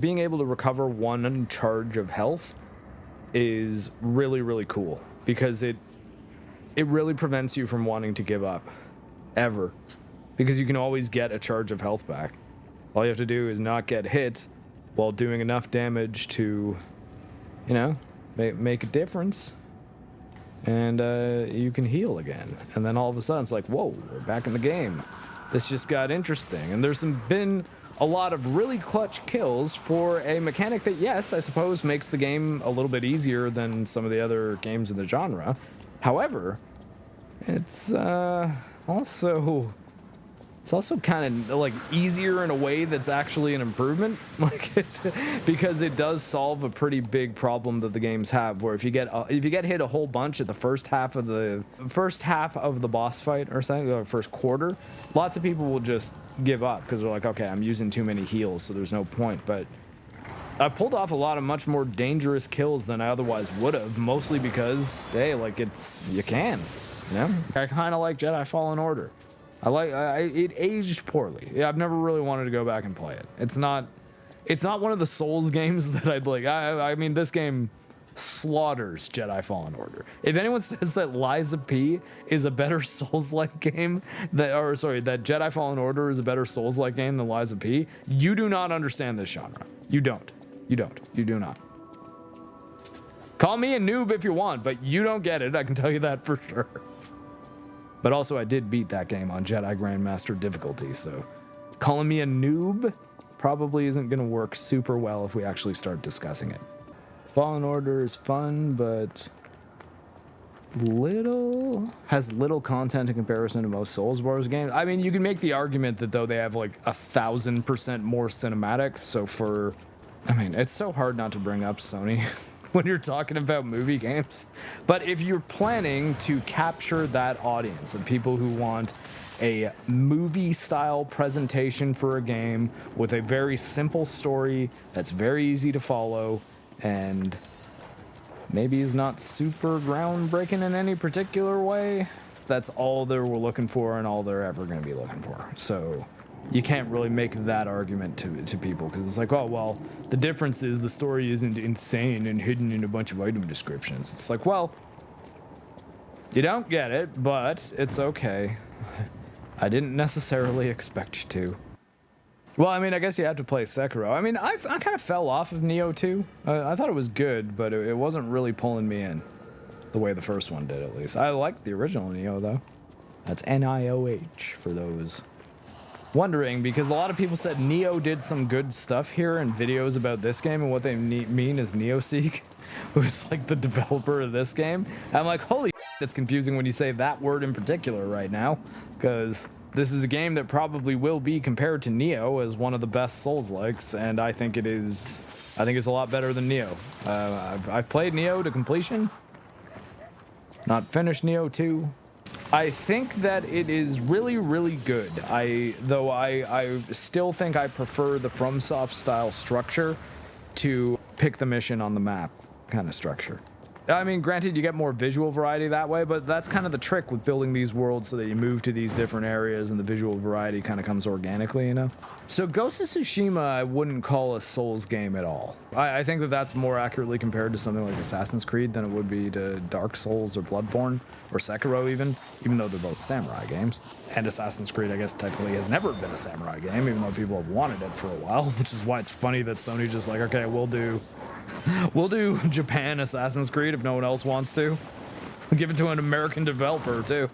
Being able to recover one charge of health is really, really cool because it really prevents you from wanting to give up ever, because you can always get a charge of health back. All you have to do is not get hit while doing enough damage to, you know, make a difference, and you can heal again. And then all of a sudden it's like, whoa, we're back in the game. This just got interesting. And there's been a lot of really clutch kills for a mechanic that, yes, I suppose makes the game a little bit easier than some of the other games in the genre. However, it's also kind of like easier in a way that's actually an improvement, like because it does solve a pretty big problem that the games have, where if you get hit a whole bunch at the first half of the boss fight or something, or first quarter, lots of people will just give up because they're like, okay, I'm using too many heals, so there's no point. But I pulled off a lot of much more dangerous kills than I otherwise would have, mostly because, hey, like, you can, you know? I kind of like Jedi Fallen Order. It aged poorly. Yeah, I've never really wanted to go back and play it. It's not one of the Souls games that I'd like. I mean, this game slaughters Jedi Fallen Order. If anyone says that Lies of P is a better Souls-like game, that Jedi Fallen Order is a better Souls-like game than Lies of P, you do not understand this genre. You don't. You do not. Call me a noob if you want, but you don't get it. I can tell you that for sure. But also, I did beat that game on Jedi Grandmaster difficulty, so calling me a noob probably isn't going to work super well if we actually start discussing it. Fallen Order is fun, but has little content in comparison to most Souls Wars games. I mean, you can make the argument that, though, they have like 1,000% more cinematics, so it's so hard not to bring up Sony when you're talking about movie games. But if you're planning to capture that audience of people who want a movie style presentation for a game with a very simple story that's very easy to follow and maybe is not super groundbreaking in any particular way, that's all they were looking for and all they're ever going to be looking for. So you can't really make that argument to people, because it's like, oh, well, the difference is the story isn't insane and hidden in a bunch of item descriptions. It's like, well, you don't get it, but it's okay. I didn't necessarily expect you to. Well, I mean, I guess you have to play Sekiro. I mean, I kind of fell off of Nioh 2. I thought it was good, but it wasn't really pulling me in the way the first one did, at least. I liked the original Nioh, though. That's Nioh for those wondering, because a lot of people said Nioh did some good stuff here in videos about this game, and what they mean is Neoseek, who's like the developer of this game. I'm like, holy shit, it's confusing when you say that word in particular right now, because this is a game that probably will be compared to Nioh as one of the best Souls-likes, and I think it's a lot better than Nioh. I've played Nioh to completion, not finished Nioh 2. I think that it is really, really good. I still think I prefer the FromSoft style structure to pick the mission on the map kind of structure. I mean, granted, you get more visual variety that way, but that's kind of the trick with building these worlds, so that you move to these different areas and the visual variety kind of comes organically, you know? So Ghost of Tsushima, I wouldn't call a Souls game at all. I think that that's more accurately compared to something like Assassin's Creed than it would be to Dark Souls or Bloodborne or Sekiro even though they're both samurai games. And Assassin's Creed, I guess, technically has never been a samurai game, even though people have wanted it for a while, which is why it's funny that Sony just like, okay, we'll do Japan Assassin's Creed if no one else wants to. Give it to an American developer too.